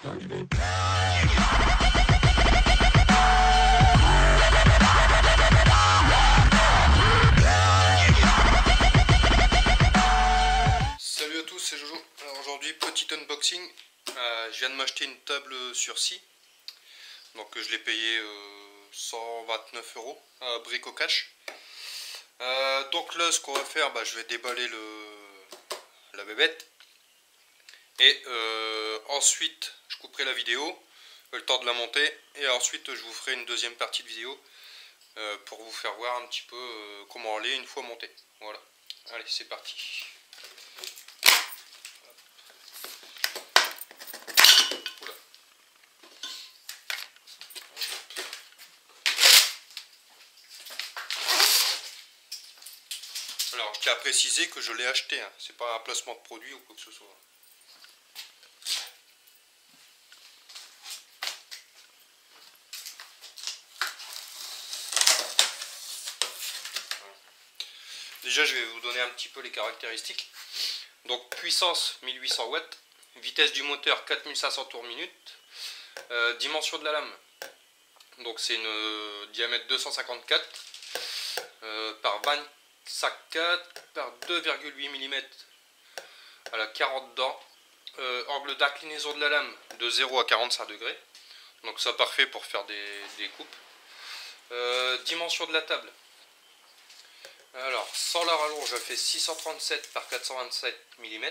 Salut à tous, c'est Jojo. Alors aujourd'hui, petit unboxing. Je viens de m'acheter une table sur scie. Donc je l'ai payé 129 € à Brico Cash. Donc là, ce qu'on va faire, je vais déballer la bébête. Et ensuite, je couperai la vidéo, le temps de la monter. Et ensuite, je vous ferai une deuxième partie de vidéo pour vous faire voir un petit peu comment elle est une fois montée. Voilà. Allez, c'est parti. Alors, je tiens à préciser que je l'ai acheté, hein. C'est pas un placement de produit ou quoi que ce soit. Déjà, je vais vous donner un petit peu les caractéristiques. Donc, puissance 1800 watts, vitesse du moteur 4500 tours minute, dimension de la lame. Donc, c'est une diamètre 254 par 25,4 par 2,8 mm à la 40 dents. Angle d'inclinaison de la lame de 0 à 45 degrés. Donc, ça parfait pour faire des coupes. Dimension de la table. Alors, sans la rallonge, elle fait 637 par 427 mm.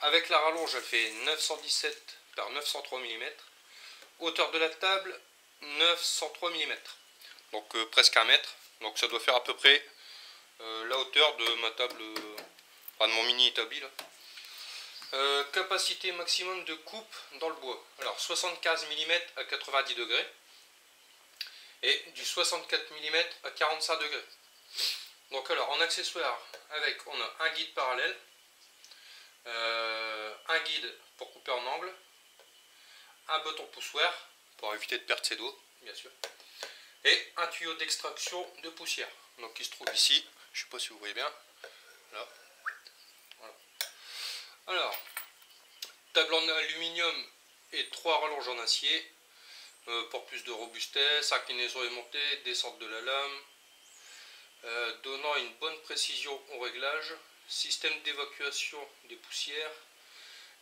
Avec la rallonge, elle fait 917 par 903 mm. Hauteur de la table, 903 mm. Donc presque 1 mètre. Donc ça doit faire à peu près la hauteur de ma table, de mon mini établi là. Capacité maximum de coupe dans le bois. Alors 75 mm à 90 degrés. Et du 64 mm à 45 degrés. Donc alors en accessoire, on a un guide parallèle, un guide pour couper en angle, un bâton poussoir pour éviter de perdre ses doigts, bien sûr, et un tuyau d'extraction de poussière. Donc qui se trouve ici, je ne sais pas si vous voyez bien, là. Voilà. Alors, table en aluminium et 3 rallonges en acier pour plus de robustesse, inclinaison et montée, descente de la lame. Donnant une bonne précision au réglage, système d'évacuation des poussières,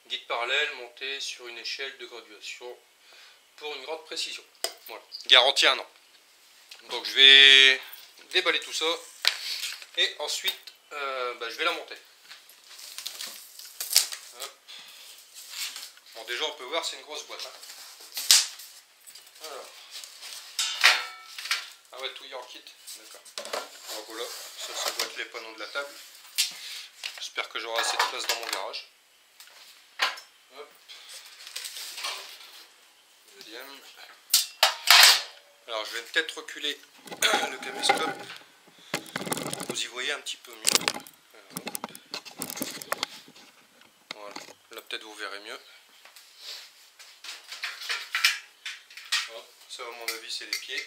guide parallèle monté sur une échelle de graduation pour une grande précision. Voilà, garantie 1 an. Donc je vais déballer tout ça et ensuite je vais la monter. Hop. Bon, déjà on peut voir, c'est une grosse boîte. Hein. Alors. Ah ouais, tout y est en kit, d'accord. Donc voilà, ça doit être les panneaux de la table. J'espère que j'aurai assez de place dans mon garage. Hop. Deuxième. Alors je vais peut-être reculer le caméscope. Vous y voyez un petit peu mieux. Voilà, là peut-être vous verrez mieux. Voilà. Ça à mon avis c'est les pieds.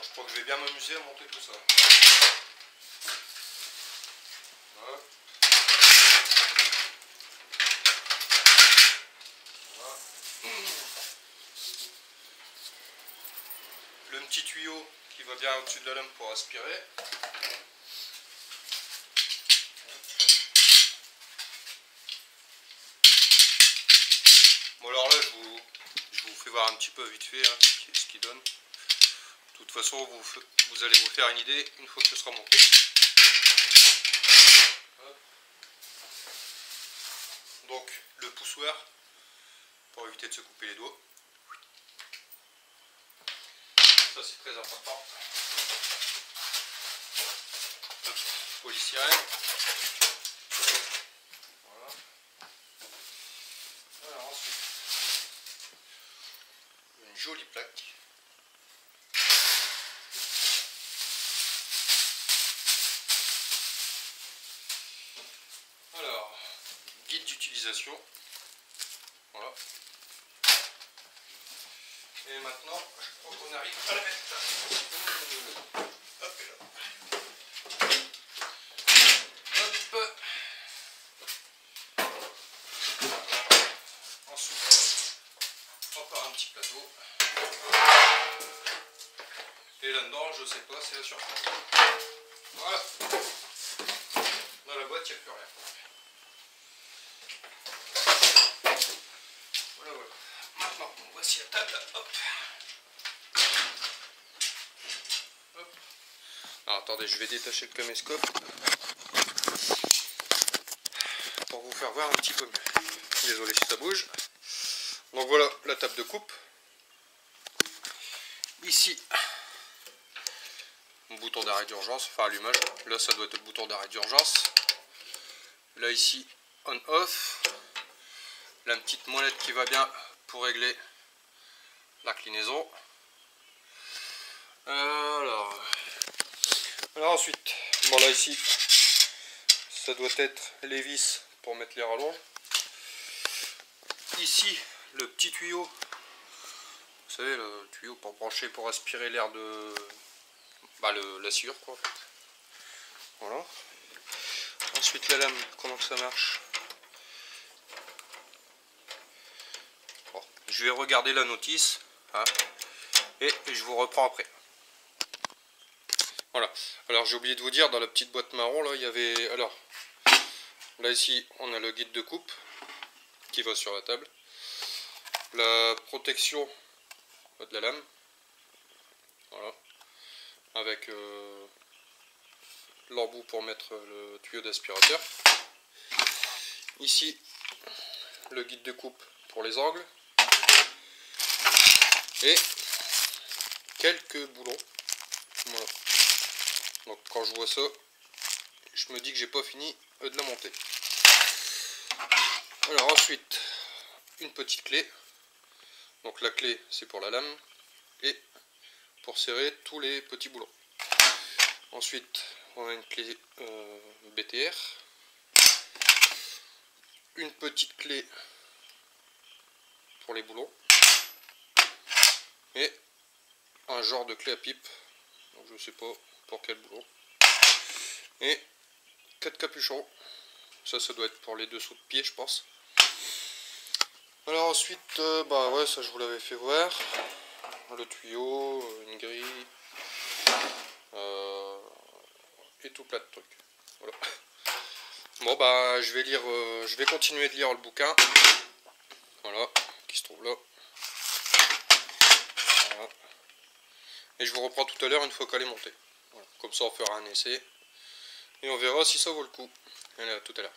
Je crois que je vais bien m'amuser à monter tout ça. Voilà. Voilà. Le petit tuyau qui va bien au-dessus de la lame pour aspirer. Bon alors là je vous fais voir un petit peu vite fait hein, ce qu'il donne. De toute façon, vous allez vous faire une idée une fois que ce sera monté. Hop. Donc, le poussoir pour éviter de se couper les doigts. Ça, c'est très important. Polysirène. Voilà. Alors ensuite, une jolie plaque. Guide d'utilisation. Voilà. Et maintenant, je crois qu'on arrive à la mettre. Hop, et là. Hop. Ensuite, encore un petit plateau. Et là-dedans, je sais pas, c'est la surface. Voilà. Dans la boîte, il n'y a plus rien. Voilà, voilà. Maintenant, voici la table. Hop. Hop. Alors, attendez, je vais détacher le caméscope pour vous faire voir un petit peu mieux. Désolé si ça bouge. Donc voilà la table de coupe. Ici, bouton d'arrêt d'urgence, enfin allumage. Là, ça doit être le bouton d'arrêt d'urgence. Là, ici, on-off. Là, une petite molette qui va bien pour régler l'inclinaison. Alors ensuite, bon là ici, ça doit être les vis pour mettre les rallonges. Ici, le petit tuyau, vous savez, le tuyau pour brancher, pour aspirer l'air de la sciure, quoi, en fait. Voilà. Ensuite, la lame, comment que ça marche? Bon, je vais regarder la notice, hein, et je vous reprends après. Voilà. Alors, j'ai oublié de vous dire, dans la petite boîte marron, là, il y avait... Alors, là, ici, on a le guide de coupe qui va sur la table. La protection de la lame. Voilà. Avec l'embout pour mettre le tuyau d'aspirateur. Ici, le guide de coupe pour les angles. Et quelques boulons. Voilà. Donc quand je vois ça, je me dis que j'ai pas fini de la monter. Alors ensuite, une petite clé. Donc la clé, c'est pour la lame. Et pour serrer tous les petits boulons. Ensuite, on a une clé BTR. Une petite clé pour les boulons. Et un genre de clé à pipe. Donc je sais pas pour quel boulon. Et 4 capuchons. Ça doit être pour les dessous de pied, je pense. Alors ensuite, bah ouais, ça je vous l'avais fait voir. Le tuyau, une grille. Et tout plein de trucs. Voilà. Bon bah je vais continuer de lire le bouquin. Voilà, qui se trouve là. Voilà. Et je vous reprends tout à l'heure une fois qu'elle est montée. Voilà. Comme ça on fera un essai. Et on verra si ça vaut le coup. Allez, à tout à l'heure.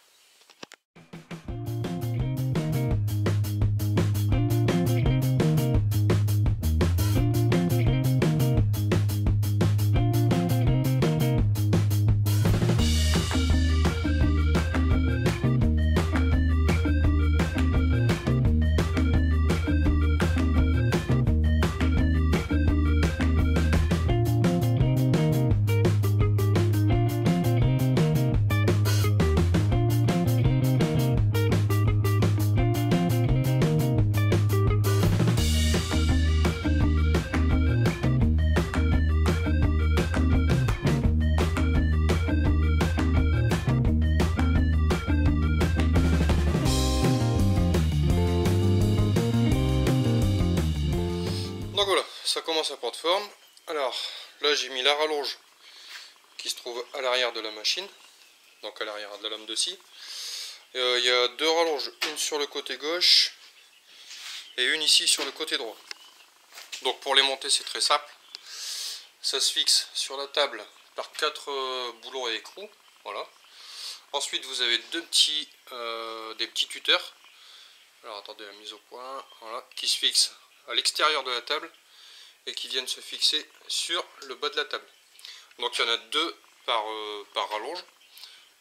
Donc voilà, ça commence à prendre forme. Alors là j'ai mis la rallonge qui se trouve à l'arrière de la machine, donc à l'arrière de la lame de scie. Il y a deux rallonges, une sur le côté gauche et une ici sur le côté droit. Donc pour les monter c'est très simple. Ça se fixe sur la table par 4 boulons et écrous. Voilà. Ensuite vous avez des petits tuteurs. Alors attendez, la mise au point. Voilà, qui se fixent à l'extérieur de la table et qui viennent se fixer sur le bas de la table. Donc il y en a 2 par rallonge.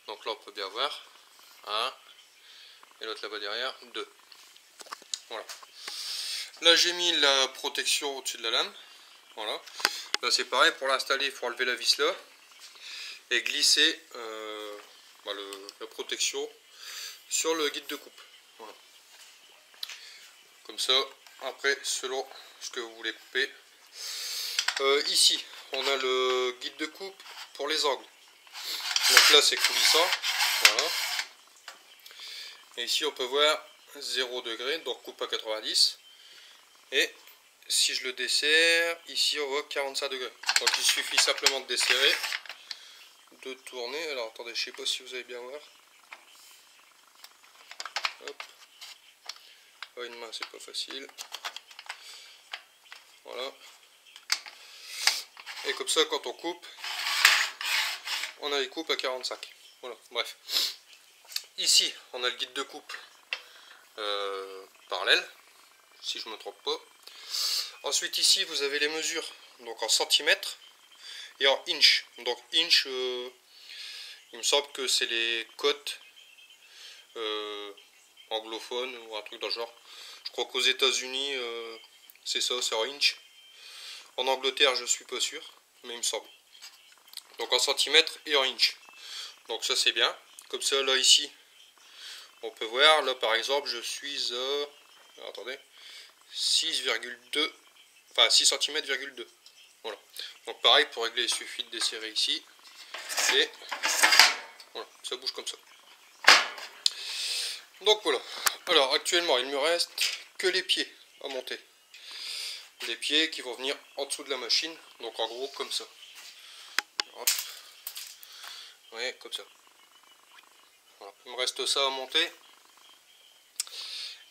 Donc là on peut bien voir. 1 et l'autre là-bas derrière, 2. Voilà. Là j'ai mis la protection au-dessus de la lame. Voilà. Là c'est pareil, pour l'installer il faut enlever la vis là et glisser la protection sur le guide de coupe. Voilà. Comme ça après selon ce que vous voulez couper. Ici on a le guide de coupe pour les angles. Donc là c'est coulissant, voilà. Et ici on peut voir 0 degré, donc coupe à 90. Et si je le desserre, ici on voit 45 degrés. Donc il suffit simplement de desserrer, de tourner. Alors attendez, je sais pas si vous allez bien voir. Hop. Oh, une main c'est pas facile. Voilà. Et comme ça quand on coupe, on a les coupes à 45. Voilà, bref. Ici on a le guide de coupe parallèle, si je me trompe pas. Ensuite ici vous avez les mesures, donc en centimètres et en inch. Donc inch, il me semble que c'est les cotes anglophones ou un truc dans le genre. Je crois qu'aux États-Unis c'est ça, c'est en inch. En Angleterre je suis pas sûr, mais il me semble. Donc en centimètres et en inch. Donc ça c'est bien. Comme ça là ici on peut voir, là par exemple je suis à, alors, attendez, 6,2, enfin 6 cm,2. Voilà. Donc pareil, pour régler il suffit de desserrer ici. Et voilà, ça bouge comme ça. Donc voilà. Alors actuellement il me reste que les pieds à monter. Les pieds qui vont venir en dessous de la machine. Donc en gros comme ça. Hop. Ouais, comme ça. Voilà. Il me reste ça à monter.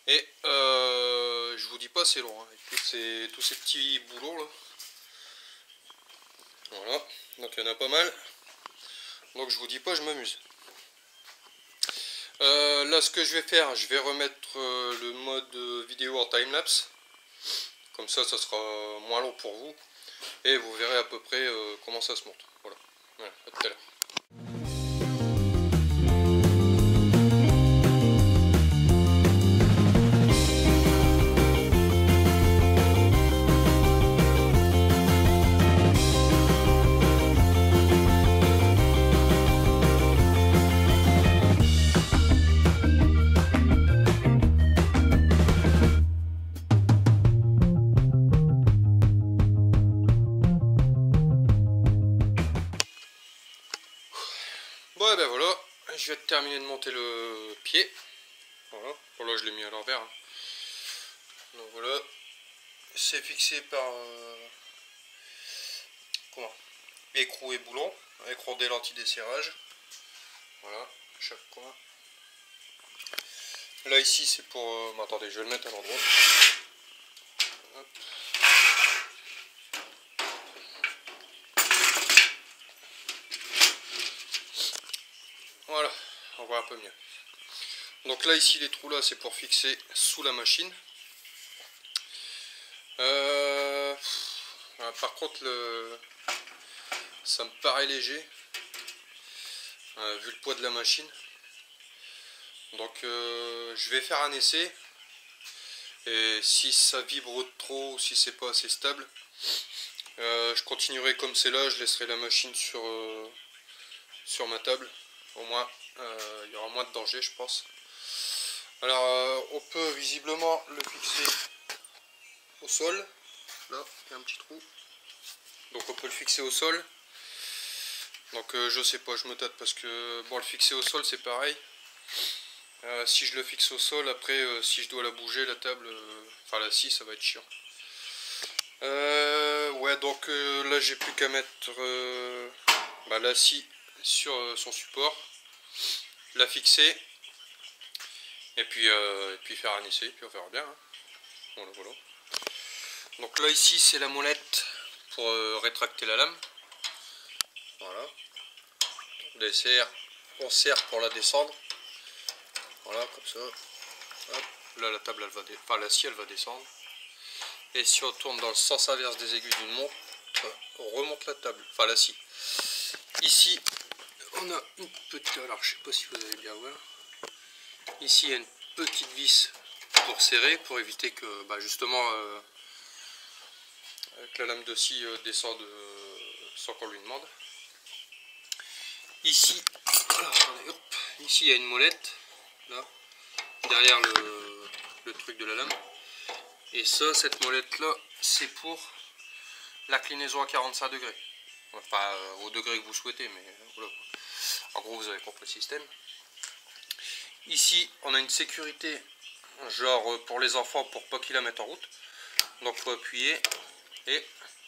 Et je vous dis pas c'est long, hein, avec tous ces petits boulots là. Voilà, donc il y en a pas mal. Donc je vous dis pas, je m'amuse. Là ce que je vais faire, je vais remettre le mode vidéo en timelapse. Comme ça sera moins long pour vous. Et vous verrez à peu près comment ça se monte. Voilà, voilà, à tout à l'heure. Bon et ben voilà, je vais terminer de monter le pied. Voilà, bon là je l'ai mis à l'envers. Hein. Donc voilà, c'est fixé par comment, écrou et boulon, avec rondelle anti-desserrage. Voilà, chaque coin. Là ici c'est pour... attendez, je vais le mettre à l'endroit. Hop. Voilà, on voit un peu mieux. Donc là ici les trous là c'est pour fixer sous la machine. Par contre ça me paraît léger vu le poids de la machine. Donc je vais faire un essai. Et si ça vibre trop ou si c'est pas assez stable, je continuerai comme c'est là, je laisserai la machine sur ma table. Au moins, il y aura moins de danger, je pense. Alors, on peut visiblement le fixer au sol. Là, il y a un petit trou. Donc, on peut le fixer au sol. Donc, je sais pas, je me tâte parce que, bon, le fixer au sol, c'est pareil. Si je le fixe au sol, après, si je dois la bouger, la table, enfin la scie, ça va être chiant. Ouais, donc là, j'ai plus qu'à mettre la scie sur son support, la fixer, et puis faire un essai, puis on verra bien. Hein. Voilà, voilà. Donc là, ici, c'est la molette pour rétracter la lame. Voilà. On serre pour la descendre. Voilà, comme ça. Hop. Là, la table, la scie, elle va descendre. Et si on tourne dans le sens inverse des aiguilles d'une montre, on remonte la table, enfin la scie. Ici, on a une petite, alors je sais pas si vous allez bien voir. Ici, il y a une petite vis pour serrer, pour éviter que, justement, que la lame de scie descende sans qu'on lui demande. Ici, alors, attendez, hop, ici il y a une molette, là, derrière le truc de la lame. Et ça, cette molette là, c'est pour l'inclinaison à 45 degrés. Pas au degré que vous souhaitez, mais voilà. En gros, vous avez compris le système. Ici, on a une sécurité, genre pour les enfants, pour pas qu'ils la mettent en route. Donc, il faut appuyer et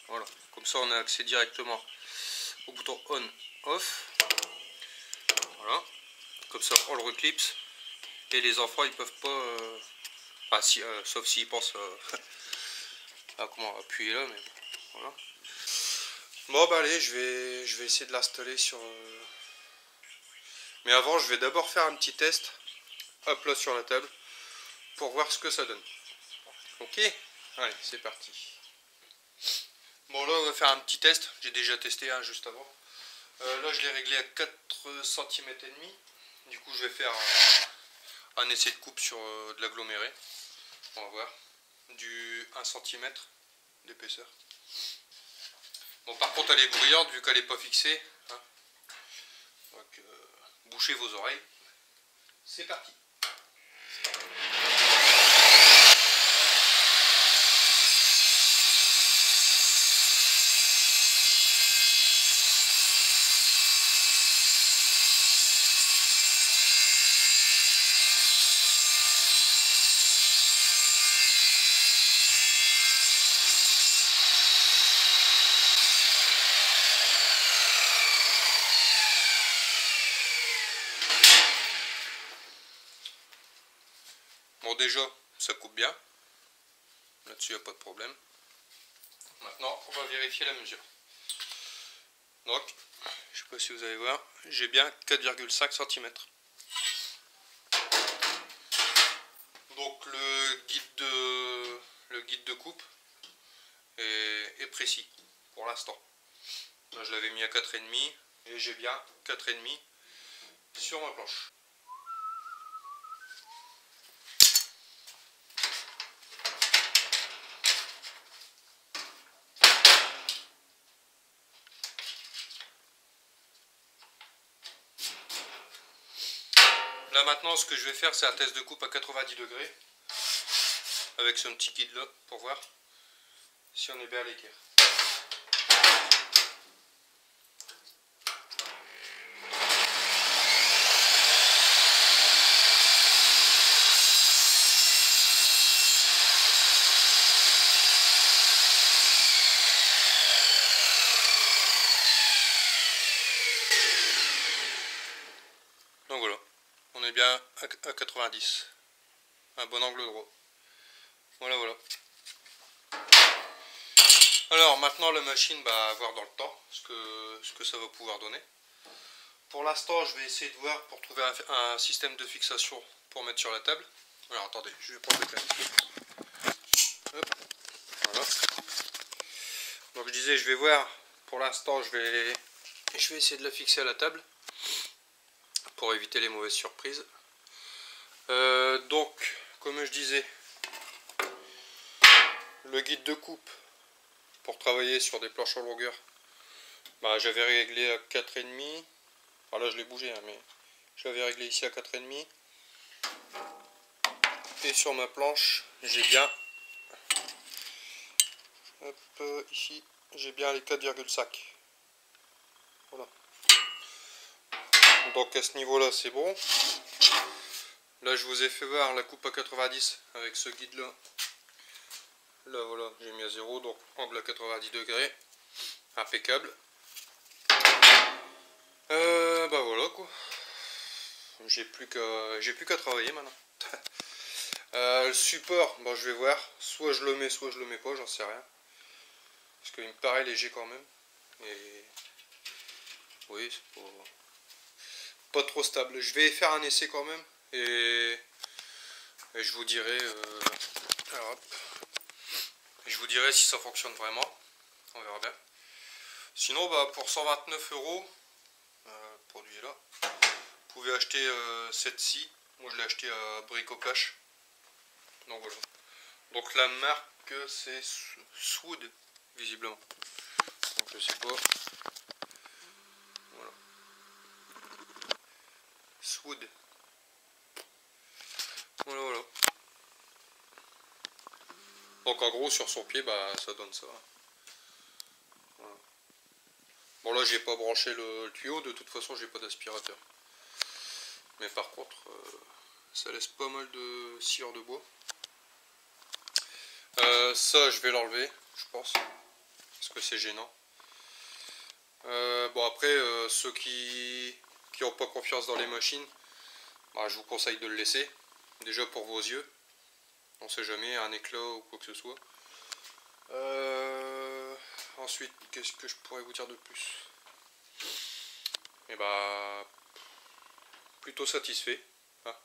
voilà. Comme ça, on a accès directement au bouton on/off. Voilà. Comme ça, on le reclipse et les enfants, ils peuvent pas. Enfin, si, sauf s'ils pensent à comment appuyer là, mais voilà. Bon, bah allez, je vais essayer de l'installer sur. Mais avant, je vais d'abord faire un petit test à plat sur la table pour voir ce que ça donne. Ok, allez, c'est parti. Bon, là, on va faire un petit test. J'ai déjà testé juste avant. Là, je l'ai réglé à 4 cm et demi. Du coup, je vais faire un essai de coupe sur de l'aggloméré. On va voir. Du 1 cm d'épaisseur. Bon, par contre, elle est bruyante vu qu'elle n'est pas fixée. Hein. Donc, bouchez vos oreilles. C'est parti. Bon, déjà, ça coupe bien. Là-dessus, il n'y a pas de problème. Maintenant, on va vérifier la mesure. Donc, je ne sais pas si vous allez voir, j'ai bien 4,5 cm. Donc, le guide de coupe est précis pour l'instant. Là, je l'avais mis à 4,5 et j'ai bien 4,5 sur ma planche. Là maintenant, ce que je vais faire, c'est un test de coupe à 90 degrés avec ce petit guide là pour voir si on est bien à l'équerre. Donc voilà, on est bien à 90, un bon angle droit. Voilà, voilà. Alors maintenant la machine va voir dans le temps ce que ça va pouvoir donner. Pour l'instant, je vais essayer de voir pour trouver un système de fixation pour mettre sur la table. Alors attendez, je vais prendre le clavier. Hop, voilà. Donc je disais, je vais voir. Pour l'instant, je vais essayer de la fixer à la table pour éviter les mauvaises surprises. Donc, comme je disais, le guide de coupe pour travailler sur des planches en longueur, bah, j'avais réglé à 4,5. Enfin là je l'ai bougé, hein, mais j'avais réglé ici à 4,5. Et sur ma planche, j'ai bien, hop, ici, j'ai bien les 4,5. Voilà. Donc à ce niveau-là, c'est bon. Là, je vous ai fait voir la coupe à 90 avec ce guide-là. Là, voilà, j'ai mis à 0, donc angle à 90 degrés. Impeccable. Bah voilà quoi. J'ai plus qu'à travailler maintenant. Le support, bon, je vais voir. Soit je le mets, soit je le mets pas, j'en sais rien. Parce qu'il me paraît léger quand même. Et oui, c'est pas trop stable. Je vais faire un essai quand même. Et je vous dirai. Alors, hop. Je vous dirai si ça fonctionne vraiment. On verra bien. Sinon, bah, pour 129 €, produit là, vous pouvez acheter cette scie. Moi, je l'ai acheté à Brico Cash. Donc voilà. Donc la marque, c'est Swood, visiblement. Donc je sais pas. Voilà. Swood. Voilà, voilà. Donc en gros sur son pied bah ça donne ça. Voilà. Bon là j'ai pas branché le tuyau, de toute façon j'ai pas d'aspirateur. Mais par contre ça laisse pas mal de cire de bois. Ça je vais l'enlever je pense. Parce que c'est gênant. Bon après ceux qui n'ont pas confiance dans les machines, bah, je vous conseille de le laisser. Déjà pour vos yeux. On sait jamais, un éclat ou quoi que ce soit. Ensuite, qu'est-ce que je pourrais vous dire de plus? Et bah, plutôt satisfait. Ah,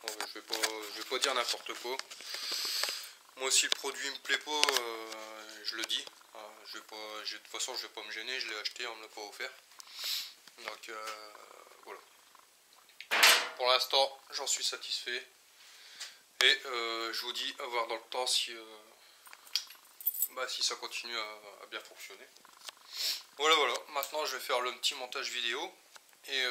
bon, je vais pas dire n'importe quoi. Moi si le produit me plaît pas, je le dis. Ah, de toute façon je vais pas me gêner, je l'ai acheté, on me l'a pas offert. Donc voilà. Pour l'instant, j'en suis satisfait. Et je vous dis à voir dans le temps si, si ça continue à bien fonctionner. Voilà, maintenant je vais faire le petit montage vidéo. Et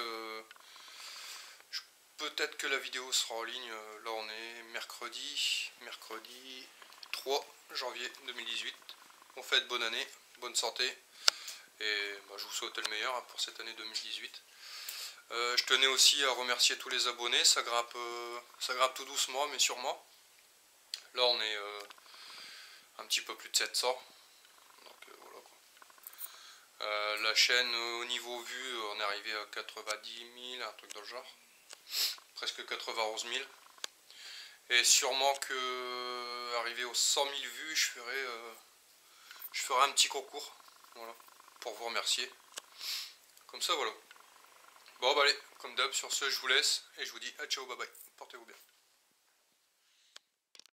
peut-être que la vidéo sera en ligne. Là on est mercredi 3 janvier 2018. On fête bonne année, bonne santé. Et je vous souhaite le meilleur pour cette année 2018. Je tenais aussi à remercier tous les abonnés, ça grimpe tout doucement mais sûrement. Là on est un petit peu plus de 700. Donc voilà quoi. La chaîne au niveau vue, on est arrivé à 90 000, un truc dans le genre. Presque 91 000. Et sûrement que arrivé aux 100 000 vues, je ferai un petit concours. Voilà, pour vous remercier. Comme ça voilà. Bon bah allez, comme d'hab, sur ce je vous laisse et je vous dis à ciao, bye bye, portez-vous bien.